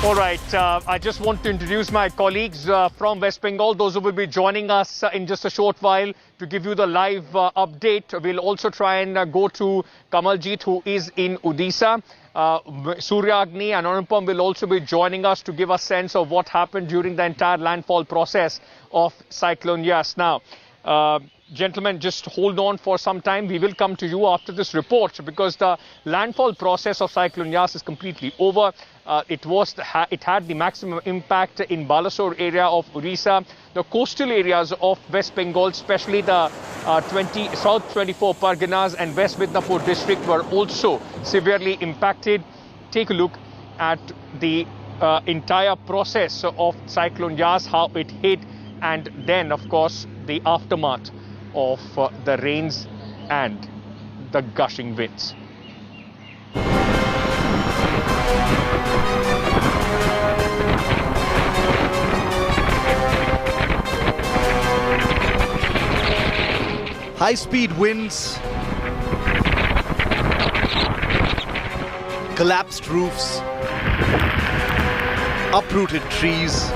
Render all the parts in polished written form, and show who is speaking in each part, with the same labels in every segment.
Speaker 1: All right, I just want to introduce my colleagues from West Bengal, those who will be joining us in just a short while to give you the live update. We'll also try and go to Kamaljeet, who is in Odisha. Surya Agni and Anupam will also be joining us to give a sense of what happened during the entire landfall process of Cyclone Yaas. Now, gentlemen, just hold on for some time. We will come to you after this report because the landfall process of Cyclone Yaas is completely over. It had the maximum impact in Balasore area of Odisha, the coastal areas of West Bengal, especially the South 24 Parganas and West Midnapur district were also severely impacted. Take a look at the entire process of Cyclone Yaas, how it hit, and then, of course, the aftermath of the rains and the gushing winds.
Speaker 2: High-speed winds, collapsed roofs, uprooted trees,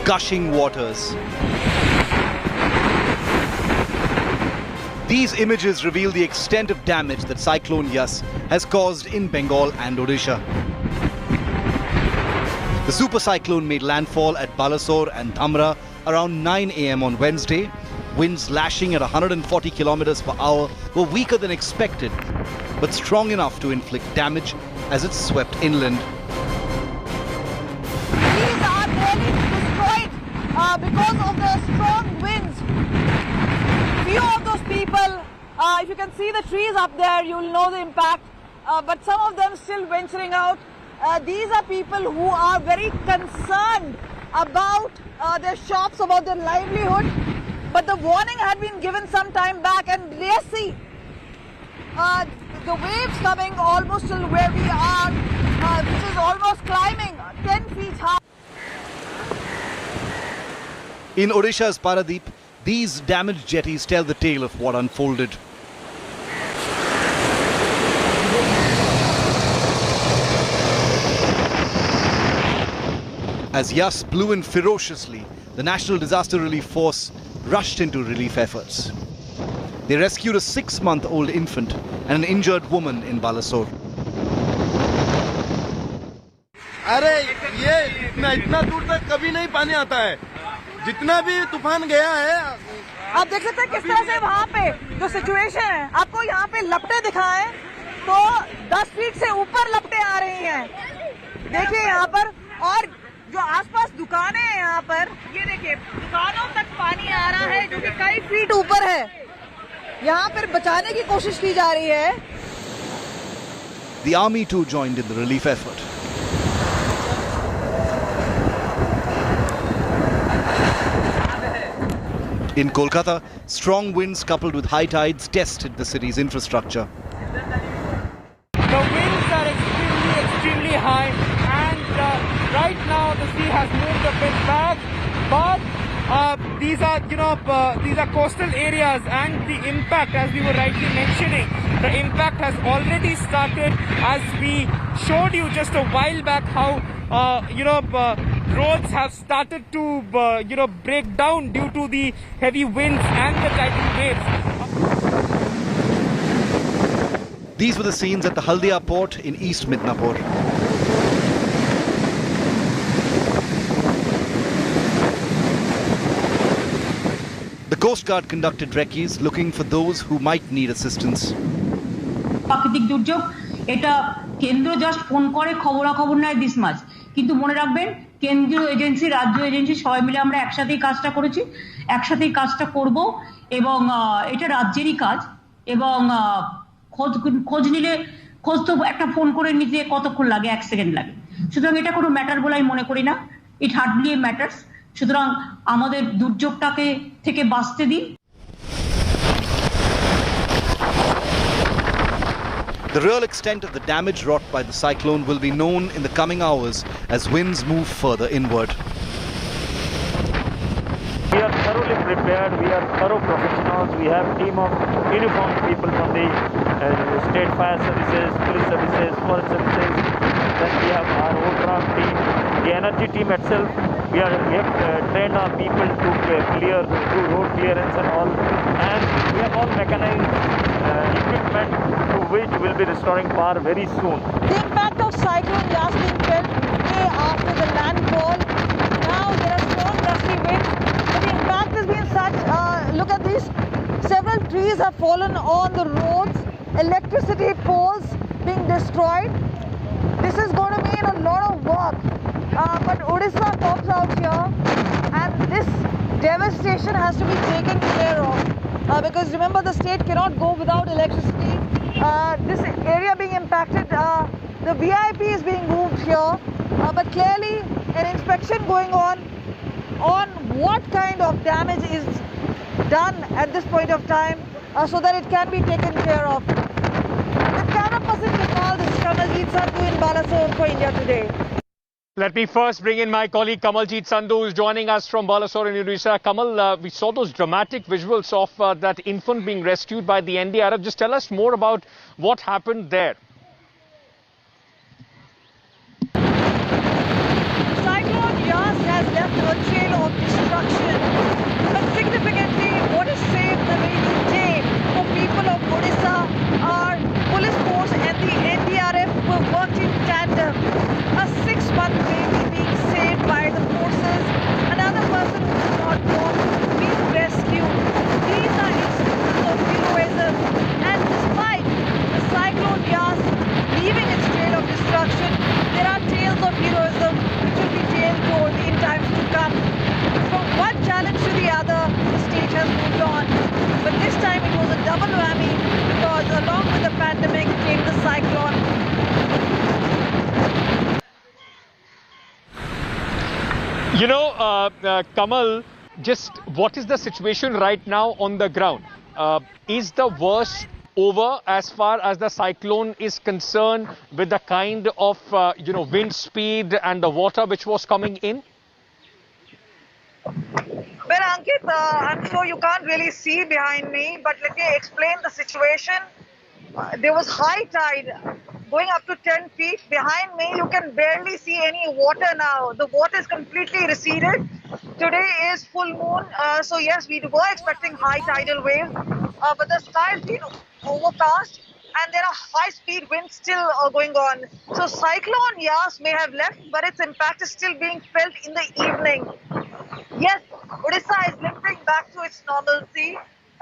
Speaker 2: gushing waters. These images reveal the extent of damage that Cyclone Yaas has caused in Bengal and Odisha. The super cyclone made landfall at Balasore and Dhamra around 9 a.m. on Wednesday. Winds lashing at 140 kilometers per hour were weaker than expected, but strong enough to inflict damage as it swept inland.
Speaker 3: Trees are nearly destroyed because of the strong winds. Few of those people, if you can see the trees up there, you will know the impact, but some of them still venturing out. These are people who are very concerned about their shops, about their livelihood. But the warning had been given some time back, and let's see the waves coming almost till where we are, which is almost climbing 10 feet high.
Speaker 2: In Odisha's Paradeep, these damaged jetties tell the tale of what unfolded. As Yaas blew in ferociously, the National Disaster Relief Force rushed into relief efforts. They rescued a 6-month-old infant and an injured woman in Balasore.
Speaker 4: अरे ये इतना दूर तक कभी नहीं पानी आता है जितना भी तूफान गया है
Speaker 3: आप देख सकते हैं किस तरह से वहाँ पे जो सिचुएशन है आपको यहाँ पे लपटें दिखाएं तो 10 फीट से ऊपर लपटें आ रही हैं देखिए यहाँ पर और जो आसपास दुकानें हैं यहाँ पर ये देखिए दुकानों तक पानी आ रहा है जो कि कई फीट ऊपर है यहाँ पर बचाने की कोशिश की जा रही है
Speaker 2: The army too joined in the relief effort. In Kolkata, strong winds coupled with high tides tested the city's infrastructure.
Speaker 5: The winds are extremely high, and right now the sea has moved a bit back. But these are coastal areas, and the impact, as we were rightly mentioning, the impact has already started. As we showed you just a while back, how roads have started to break down due to the heavy winds and the tidal waves.
Speaker 2: These were the scenes at the Haldia port in East Midnapur. The Coast Guard conducted recce's looking for those who might need assistance.
Speaker 6: প্রাকৃতিক দুর্যোগ এটা কেন্দ্র just phone করে খবরাখবর নেয় this মাছ কিন্তু মনে রাখবেন কেন্দ্রীয় এজেন্সি রাজ্য এজেন্সি সবাই মিলে আমরা একসাথেই কাজটা করেছি একসাথেই কাজটা করব এবং এটা রাজ্যেরই কাজ এবং খোঁজ নিলে খোঁজ তো একটা ফোন করে নিতে কতক্ষণ লাগে 1 সেকেন্ড লাগে সুতরাং এটা কোনো ম্যাটার বলে আমি মনে করি না ইট হার্ডলি ম্যাটারস সুতরাং আমাদের দুর্যোগটাকে থেকে বাঁচতে দিন
Speaker 2: The real extent of the damage wrought by the cyclone will be known in the coming hours as winds move further inward.
Speaker 7: We are thoroughly prepared, we are thorough professionals, we have a team of uniformed people from the state fire services, police services, forest services. Then we have our own ground team, the energy team itself. We have trained our people to do road clearance and all, and we have all mechanized equipment to which will be restoring power very soon.
Speaker 3: The impact of Cyclone Yaas being felt day after the landfall. Now there are strong gusty winds, but the impact has been such. Look at these. Several trees have fallen on the roads. Electricity poles being destroyed. This is going to mean a lot of work. But Odisha comes out here, and this devastation has to be taken care of. Because remember, the state cannot go without electricity. This area being impacted, the VIP is being moved here. But clearly, an inspection going on what kind of damage is done at this point of time, so that it can be taken care of. With camera person Kamal, this is Kamaljit Sandhu in Balasore for India Today.
Speaker 1: Let me first bring in my colleague Kamaljit Sandhu, who is joining us from Balasore in Odisha. Kamal, we saw those dramatic visuals of that infant being rescued by the NDRF. Just tell us more about what happened there.
Speaker 3: Cyclone Yaas has left a trail of destruction, but significantly what has saved the rainy day for people of Odisha are police force and the NDRF who worked in tandem. A 6-month baby being saved by the forces, another person who is not born being rescued. These are instances of heroism, and despite the Cyclone Yaas leaving its trail of destruction, there are tales of heroism which will be tale-told in times to come. From one challenge to the other, the state has moved on. But this time it was a double whammy, because along with the pandemic came the cyclone.
Speaker 1: You know, Kamal, just what is the situation right now on the ground? Is the worst over as far as the cyclone is concerned, with the kind of, wind speed and the water which was coming in?
Speaker 3: Well, Ankit, I'm sure you can't really see behind me, but let me explain the situation. There was high tide going up to 10 feet. Behind me, you can barely see any water now. The water is completely receded. Today is full moon, so yes, we were expecting high tidal waves, but the sky has been overcast and there are high-speed winds still going on. So Cyclone Yaas may have left, but its impact is still being felt in the evening. Yes, Odisha is limping back to its normalcy.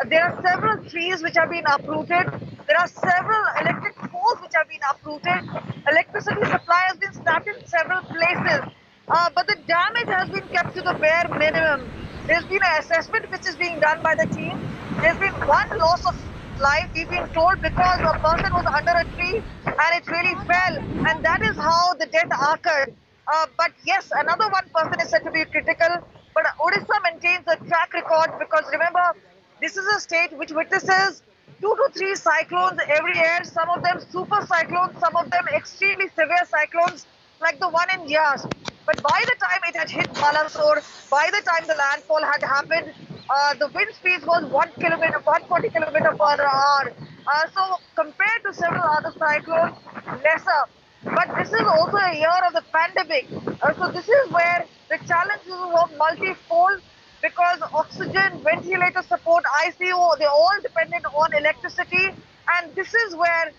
Speaker 3: There are several trees which have been uprooted. There are several electric poles which have been uprooted. Electricity supply has been snapped in several places. But the damage has been kept to the bare minimum. There's been an assessment which is being done by the team. There's been one loss of life, we've been told, because a person was under a tree and it really fell. And that is how the death occurred. But yes, another one person is said to be critical. But Odisha maintains a track record, because remember, this is a state which witnesses 2 to 3 cyclones every year, some of them super cyclones, some of them extremely severe cyclones, like the one in Yaas. But by the time it had hit Balasore, by the time the landfall had happened, the wind speed was 140 kilometers per hour. So compared to several other cyclones, lesser. But this is also a year of the pandemic. So this is where the challenges were multifold, because oxygen, ventilator support, ICU, they're all dependent on electricity. And this is where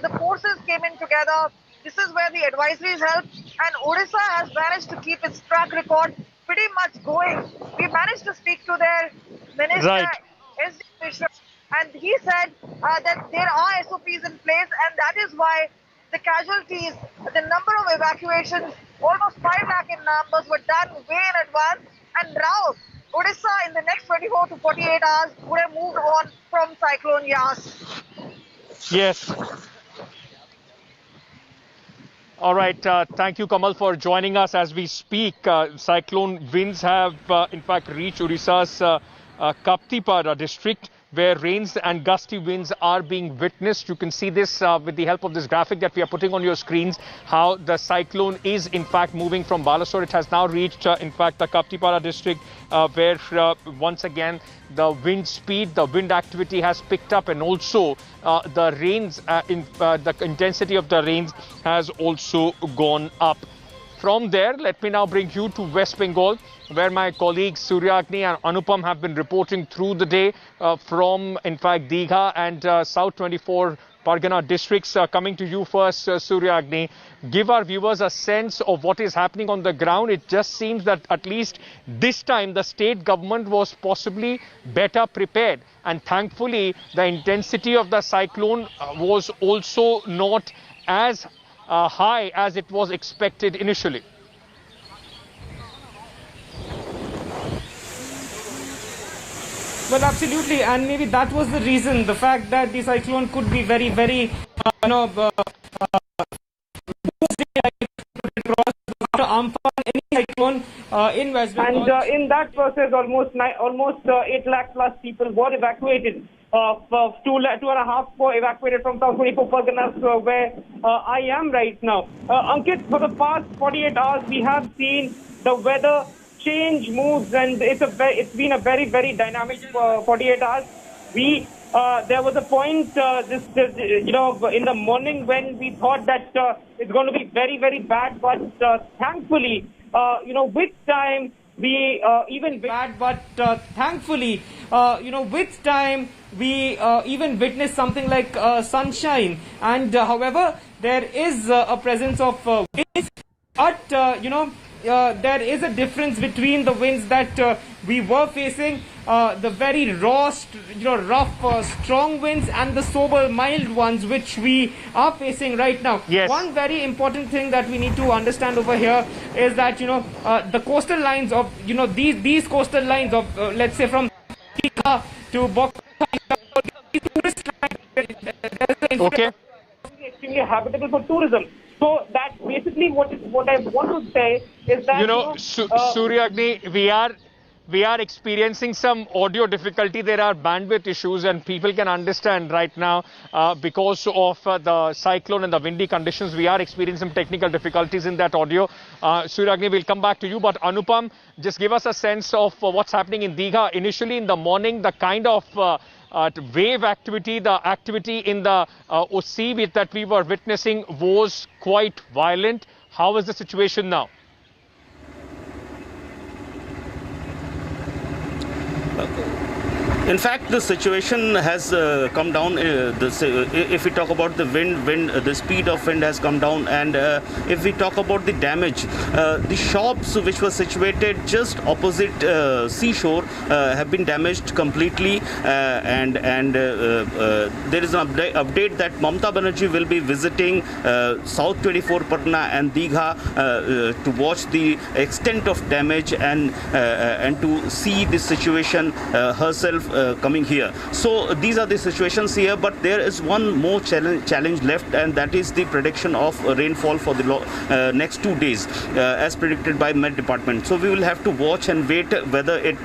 Speaker 3: the forces came in together. This is where the advisories helped. And Odisha has managed to keep its track record pretty much going. We managed to speak to their minister,
Speaker 1: Right.
Speaker 3: SD Mishra, and he said that there are SOPs in place, and that is why the casualties, the number of evacuations, almost 5 lakh in numbers, were done way in advance. And now, Odisha in the next 24 to 48 hours would have moved on from Cyclone Yaas.
Speaker 1: Yes. All right. Thank you, Kamal, for joining us as we speak. Cyclone winds have, in fact, reached Odisha's Kaptipara district. where rains and gusty winds are being witnessed. You can see this with the help of this graphic that we are putting on your screens, how the cyclone is in fact moving from Balasore. It has now reached in fact the Kaptipara district, where once again the wind speed, the wind activity has picked up, and also the rains, the intensity of the rains has also gone up. From there, let me now bring you to West Bengal, where my colleagues Suryagni and Anupam have been reporting through the day from, in fact, Digha and South 24 Pargana districts. Coming to you first, Suryagni, give our viewers a sense of what is happening on the ground. It just seems that at least this time the state government was possibly better prepared, and thankfully the intensity of the cyclone was also not as high as it was expected initially.
Speaker 5: Well, absolutely, and maybe that was the reason, the fact that the cyclone could be very, very, after Amphan, any cyclone in West Bengal. And in that process, almost 8 lakh plus people were evacuated. 2.5 were evacuated from South 24 Parganas, where I am right now. Ankit, for the past 48 hours, we have seen the weather change moods, and it's been a very, very dynamic 48 hours. There was a point in the morning when we thought that it's going to be very, very bad, but thankfully, with time we even witnessed something like sunshine. And however, there is a presence of winds, but there is a difference between the winds that we were facing, the very raw, rough, strong winds, and the sober, mild ones which we are facing right now.
Speaker 1: Yes.
Speaker 5: One very important thing that we need to understand over here is that the coastal lines of these coastal lines of let's say from Digha to Bokka, these tourist lines,
Speaker 1: okay,
Speaker 5: extremely habitable for tourism. So that's basically what I want to say is that
Speaker 1: Suryagni, we are experiencing some audio difficulty. There are bandwidth issues, and people can understand right now because of the cyclone and the windy conditions. We are experiencing some technical difficulties in that audio. Suryagni, we'll come back to you, but Anupam, just give us a sense of what's happening in Digha. Initially in the morning, the kind of wave activity, the activity in the sea that we were witnessing was quite violent. How is the situation now?
Speaker 8: In fact, the situation has come down. If we talk about the wind, the speed of wind has come down, and if we talk about the damage, the shops which were situated just opposite seashore have been damaged completely, and there is an update that Mamata Banerjee will be visiting South 24 Pargana and Digha to watch the extent of damage and to see the situation herself coming here. So these are the situations here, but there is one more challenge left, and that is the prediction of rainfall for the next 2 days as predicted by Met Department. So we will have to watch and wait whether it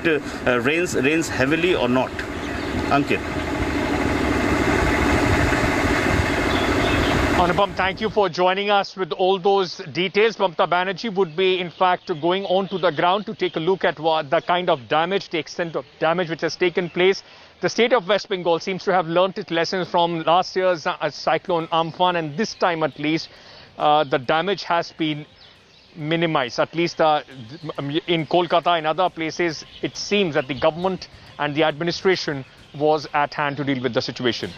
Speaker 8: rains heavily or not. Ankit.
Speaker 1: Anupam, thank you for joining us with all those details. Mamata Banerjee would be, in fact, going on to the ground to take a look at what the kind of damage, the extent of damage which has taken place. The state of West Bengal seems to have learnt its lessons from last year's cyclone Amphan, and this time at least the damage has been minimized. At least in Kolkata and other places, it seems that the government and the administration was at hand to deal with the situation.